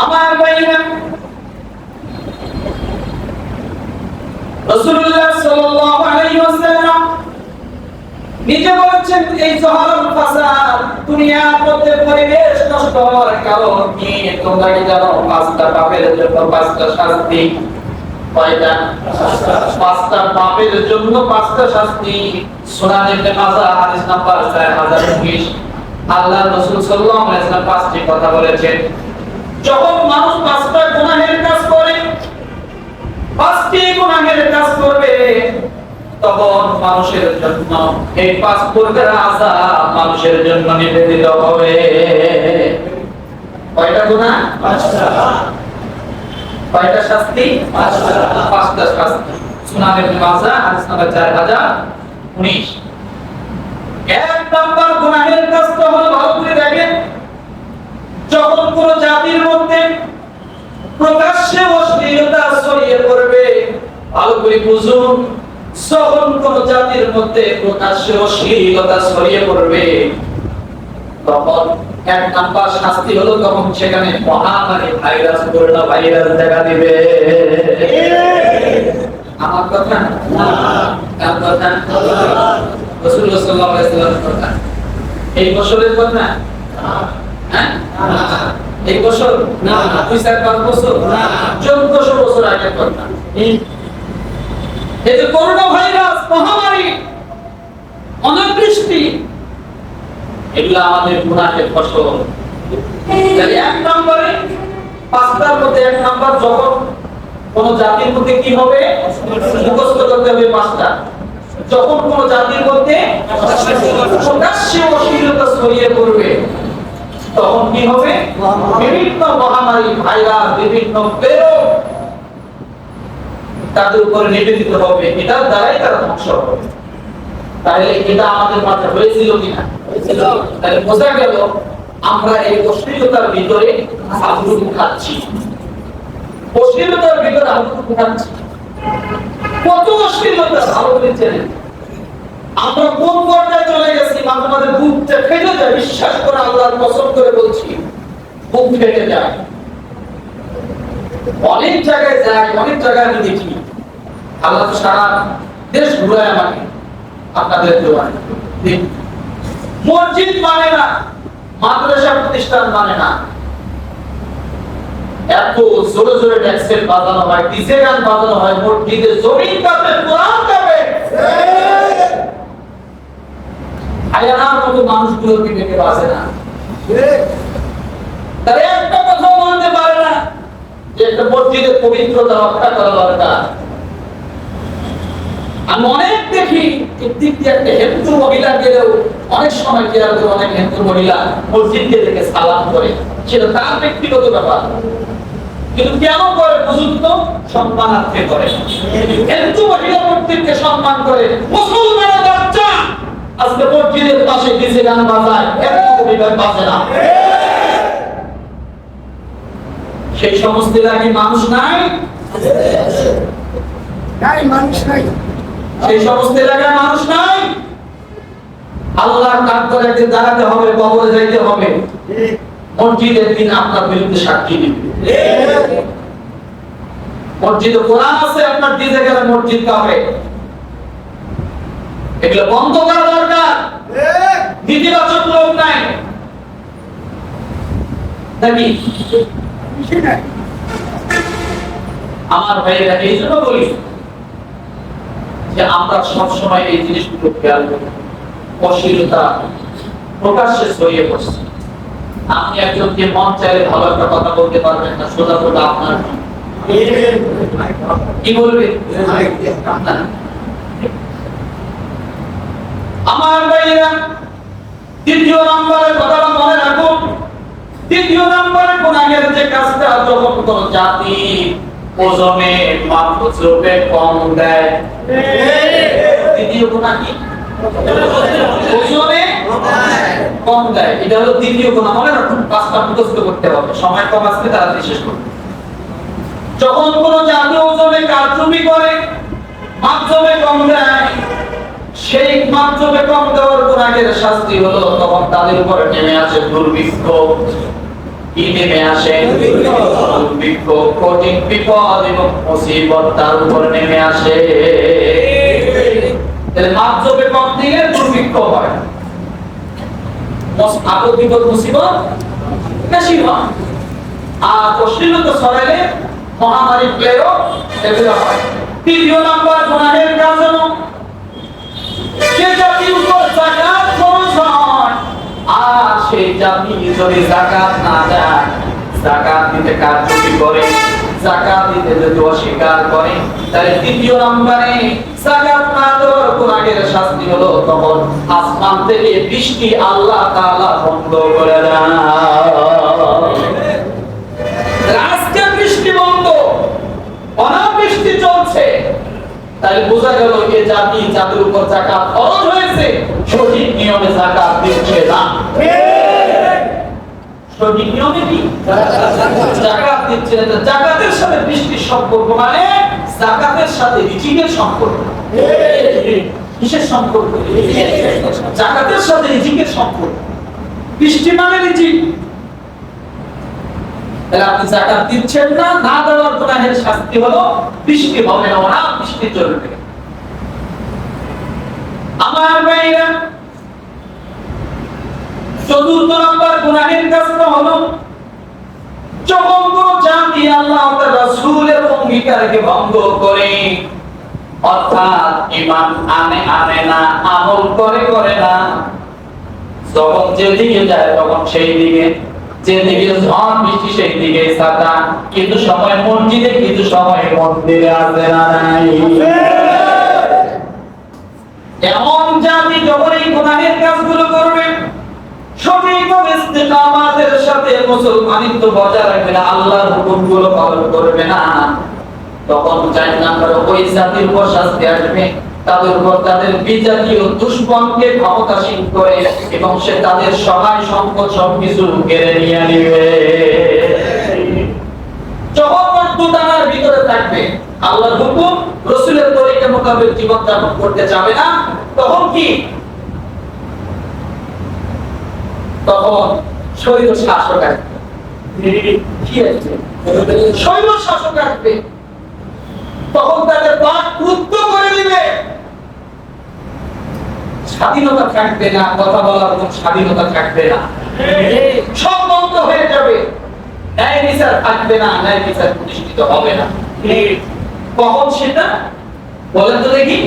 আমার ভাইরা, রাসূলুল্লাহ সাল্লাল্লাহু আলাইহি ওয়াসাল্লাম নিজে বলেছেন এই জহরুল ফাসাদ দুনিয়ার মধ্যে পরিবেশ নষ্ট হওয়ার কারণ কি? তোমরা কি জানো? পাঁচটা পাপের জন্য পাঁচটা শাস্তি। কয়টা? পাঁচটা পাপের জন্য পাঁচটা শাস্তি। সুনান ইবনে মাজাহ হাদিস নাম্বার 4020। আল্লাহর রাসূল সাল্লাল্লাহু আলাইহি ওয়াসাল্লাম পাঁচটি কথা বলেছেন। যখন মানুষ পাঁচটা গুনাহের কাজ করে, পাঁচটি গুনাহের কাজ করবে, তখন মানুষের জন্য এই পাঁচ প্রকার আযাব মানুষের জন্য নিবেদিত হবে। কয়টা গুনাহ? পাঁচটা। কয়টা শাস্তি? পাঁচটা শাস্তি। সুনান ইবনে মাজাহ হাদিস নাম্বার 4019। এক নাম্বার গুনাহের কাজটা হলো, ভালো করে দেখেন, যখন কোন জাতির মধ্যে প্রকাশ্যে অশ্লীলতা ছড়িয়ে পড়বে, ভালো করে বুঝুন, যখন কোন জাতির মধ্যে প্রকাশ্যে অশ্লীলতা ছড়িয়ে পড়বে, তখন এক নাম্বার শাস্তি হলো, তখন সেখানে মহামারী ভাইরাস, করোনা ভাইরাস দেখা দিবে। আমার কথা না, কার কথা? রাসূলুল্লাহ সাল্লাল্লাহু আলাইহি ওয়াসাল্লামের কথা। এই বছরের কথা? হ্যাঁ, এই বছর না, 2-4 বছর না, 1400 বছর আগের কথা। এই যে করোনা ভাইরাস, মহামারী, অনাবৃষ্টি, এগুলো আমাদের গুনাহের ফসল। তাহলে এক নম্বরে, পাঁচটার মধ্যে এক নাম্বার, যখন কোন জাতির মধ্যে কি হবে? মুখস্থ করতে হবে পাঁচটা। যখন কোন জাতির মধ্যে প্রকাশ্যে অশ্লীলতা ছড়িয়ে পড়বে, তখন কি হবে? বিভিন্ন মহামারী, ভাইরাস, বিভিন্ন প্রেরক তাদের উপরে নিবেদিত হবে, এটার দ্বারাই তারা ধ্বংস হবে। তাহলে এটা আমাদের মাঝে হয়েছিল কিনা? তাহলে বোঝা গেল আমরা এই অশ্লীলতার ভিতরে হাবুডুবু খাচ্ছি। অশ্লীলতার ভিতরে হাবুডুবু খাচ্ছি। কত অশ্লীলতা ভালো করে চেনেন। আমরা কোন পর্যায়ে চলে গেছি? মাঝে মাঝে বুকটা ফেটে যায়, বিশ্বাস করে আল্লাহর কসম করে বলছি, বুক ফেটে যায়। অনেক জায়গায় যাই, অনেক জায়গায় আমি দেখি, আল্লাহ তো সারা দেশ ঘুরায় আমাকে, আপনাদের দোয়ায়। মসজিদ মানে না, মাদ্রাসা প্রতিষ্ঠান মানে না, এত জোরে জোরে ট্যাক্সেল বাজানো হয়, ডিজে গান বাজানো হয়, মসজিদে জমিন কাঁপে, কোরআন কাঁপে। আয়ানার মতো মানুষগুলোকে ডেকে বাজে না। তারা একটা কথা বলতে পারে না যে একটা মসজিদের পবিত্রতা রক্ষা করা দরকার। আমি অনেক দেখি, দিক দিয়ে একটা হিন্দু মহিলা গেলেও অনেক সময় কি আর অনেক হিন্দু মহিলা মসজিদকে দেখে সালাম করে, সেটা তার ব্যক্তিগত ব্যাপার। কিন্তু কেন করে বুঝুন তো? সম্মানার্থে করে। হিন্দু মহিলা মসজিদকে সম্মান করে, মুসলমানের বাচ্চা আজকে মসজিদের পাশে ডিজে গান বাজায়, একটু কবিতা বাজে না। সেই সমস্ত এলাকায় মানুষ নাই, মানুষ নাই, সেই সমস্ত এলাকায় মানুষ নাই। আল্লাহর কাজ করে একদিন দাঁড়াতে হবে, কবরে যাইতে হবে, মসজিদের দিন আপনার বিরুদ্ধে সাক্ষী দিবে। মসজিদে কোরআন আছে, আপনার ডিজে গেলে মসজিদ কাঁপে। এগুলো বন্ধ করা দরকার। নীতিবাচক লোক নাই নাকি? আমার ভাইয়েরা, এই জন্য বলি যে আমরা সবসময় এই জিনিসগুলো খেয়াল করি। অশ্লীলতা প্রকাশ্যে ছড়িয়ে পড়ছে। আপনি একজনকে মন চাইলে ভালো একটা কথা বলতে পারবেন না, সোজা সোজা আপনার কি বলবে? আমার ভাইয়েরা, দ্বিতীয় নম্বরের কথাটা মনে রাখুন। দ্বিতীয় নম্বরে গুনাহের যে কাজটা, যখন কোন জাতি ওজনে মাপজোপে কম দেয়, দ্বিতীয় গুনাহ কি? ওজনে কম দেয়। এটা হলো দ্বিতীয় গুনাহ। মনে রাখুন, পাঁচটা মুখস্থ করতে হবে, সময় কম আসলে তাড়াতাড়ি শেষ করুন। যখন কোন জাতি ওজনে কারচুপি করে, মাপজোপে কম দেয়, সেই মাপজোপে কম দেওয়ার গুনাহের শাস্তি হলো তখন তাদের উপরে নেমে আসে দুর্ভিক্ষ। কি নেমে আসে? দুর্ভিক্ষ, কঠিন বিপদ এবং মুসিবত তার উপর নেমে আসে। তাহলে মাধ্যমে কম দিলে দুর্ভিক্ষ হয়, আপদ বিপদ মুসিবত বেশি হয়। আর অশ্লীলতা ছড়াইলে মহামারী প্লেগও এগুলো হয়। তৃতীয় নাম্বার গুনাহের কাজ হলো যে জাতির উপর যাকাত খরচ হয় আর সেই জাতি যদি যাকাত না দেয়, যাকাত দিতে কারচুপি করে, যাকাত দিতে যদি অস্বীকার করে, তাহলে তৃতীয় নম্বরে যাকাত না দেওয়ার গুনাহের শাস্তি হলো তখন আসমান থেকে বৃষ্টি আল্লাহ তাআলা বন্ধ করে দেন। আজকে বৃষ্টি বন্ধ, অনাবৃষ্টি চলছে, তাহলে বোঝা গেল যে জাতি যাদের উপর যাকাত ফরজ হয়েছে সঠিক নিয়মে যাকাত দিচ্ছে না। সঠিক নিয়মে কি যাকাত দিচ্ছে না। যাকাতের সাথে বৃষ্টির সম্পর্ক মানে যাকাতের সাথে রিজিকের সম্পর্ক। কিসের সম্পর্ক? যাকাতের সাথে রিজিকের সম্পর্ক। বৃষ্টি মানে রিজিক। তাহলে আপনি যাকাত দিচ্ছেন না, না দেওয়ার গুনাহের শাস্তি হলো বৃষ্টি হবে না, না বৃষ্টি চলবে। আমার ভাইরা, চতুর্থ নম্বর গুনাহের কাজটা হলো যখন কোন জাতি আল্লাহ ও তার রাসূলের অঙ্গীকারকে ভঙ্গ করে, অর্থাৎ ঈমান আনে না, আমল করে না, যখন যেদিকে যায় তখন সেই দিকে, যেদিকে ঝড় বৃষ্টি সেই দিকে ছাতা, কিন্তু সময় মসজিদে, কিন্তু সময় মন্দিরে আসে না নাই। এমন জাতি যখন এই গুনাহের কাজগুলো করবে, সঠিকভাবে ইস্তেকামাতের সাথে মুসলমানিত্ব বজায় রাখবে না, আল্লাহর হুকুমগুলো পালন করবে না, তখন 4 নম্বরে ওই জাতির উপর শাস্তি আসবে, তাদের উপর তাদের বিজাতীয় দুশমনকে ক্ষমতাসীন করে এবং সে তাদের সহায় সম্পদ সবকিছু কেড়ে নিয়ে নেবে। যখন দুটানার ভিতরে থাকবে, আল্লাহর হুকুম রাসূলের তরিকা মোতাবেক জীবন যাপন করতে যাবে না, তখন কি? তখন শৈল শাসক আসবে। কি আসবে? শৈল শাসক আসবে। তখন তাদের বাক রুদ্ধ করে দিবে। স্বাধীনতা থাকবে না, কথা বলার কোনো স্বাধীনতা থাকবে না, সব বন্ধ হয়ে যাবে, ন্যায় বিচার থাকবে না, ন্যায় বিচার প্রতিষ্ঠিত হবে না। কখন সেটা বলেন তো দেখি?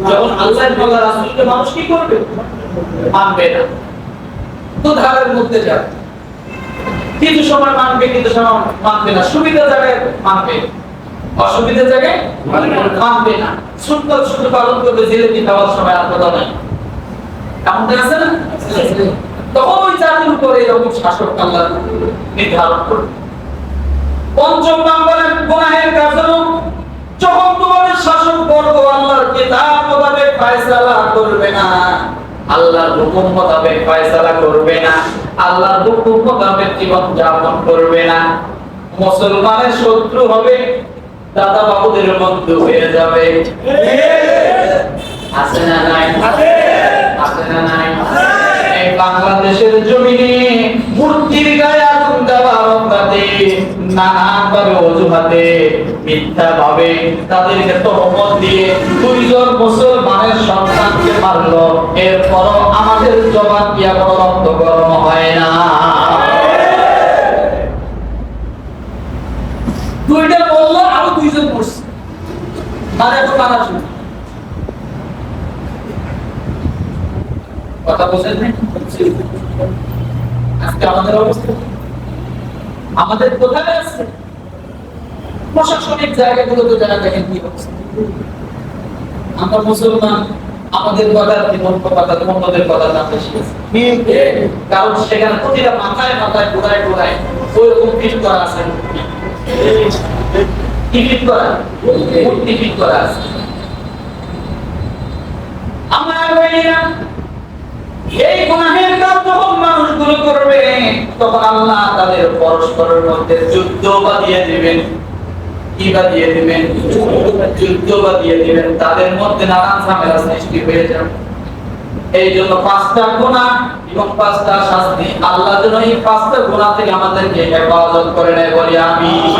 যখন আল্লাহর বলা রাসূলকে মানুষ কি করবে? মানবে না, তো ধারের মধ্যে যাবে, কিছু সময় মানবে, কিছু সময় মানবে না, সুবিধা জায়গায় মানবে, অসুবিধা জায়গায় মানবে না, সুন্নাত শুধু পালন করবে, জিলেবি খাওয়ার সময় আর কথা নাই, এমনটা আছে না? তখন ওই জাতির উপরে এরকম শাসক আল্লাহ নির্ধারণ করবে। পঞ্চম নম্বরের গুনাহের কাজ হলো যখন তোমাদের শাসক বর্গ আল্লাহর কিতাব মোতাবেক ফয়সালা করবে না, আল্লাহর হুকুম মোতাবেক ফয়সালা করবে না, আল্লাহর হুকুম মোতাবেক জীবন যাপন করবে না, মুসলমানের শত্রু হবে, দাদা বাবুদের বন্ধু হয়ে যাবে। আছে না নাই? আছে না নাই? এই বাংলাদেশের জমিনে মূর্তির গায়ে আগুন দেওয়ার অপরাধে নানানভাবে অজুহাতে মিথ্যাভাবে তাদেরকে তহমত দিয়ে 2 জন মুসলমানের সন্তানকে মারলো, এরপরও আমাদের জবান কি এখনো রক্ত গরম হয় না? দুইটা বললো, আরো 2 জন মরছে, মানে এত মারা শুরু। কথা বলছেন না? আজকে আমাদের অবস্থা, আমাদের কোথায় আছে? প্রশাসনিক জায়গাগুলোতে যারা দেখেন কি অবস্থা। আমরা মুসলমান, আমাদের কথা অন্যদের কথা না বেশি আছে, কারণ সেখানে প্রতিটা মাথায় মাথায় ঘোরায় ঘোরায় ওইরকম ফিট করা আছে, কি ফিট করা? মূর্তি ফিট করা আছে। আমার ভাইরা, এই গুনাহের কাজ যখন মানুষগুলো করবে, তখন আল্লাহ তাদের পরস্পরের মধ্যে যুদ্ধ বাঁধিয়ে দিবেন। কি বাঁধিয়ে দিবেন? যুদ্ধ বাঁধিয়ে দিবেন। তাদের মধ্যে নানান ঝামেলা সৃষ্টি হয়ে যাবে। এই জন্য পাঁচটা গুনাহ এবং পাঁচটা শাস্তি, আল্লাহ যেন এই পাঁচটা গুনাহ থেকে আমাদেরকে হেফাজত করে নেয়, বলি আমিন।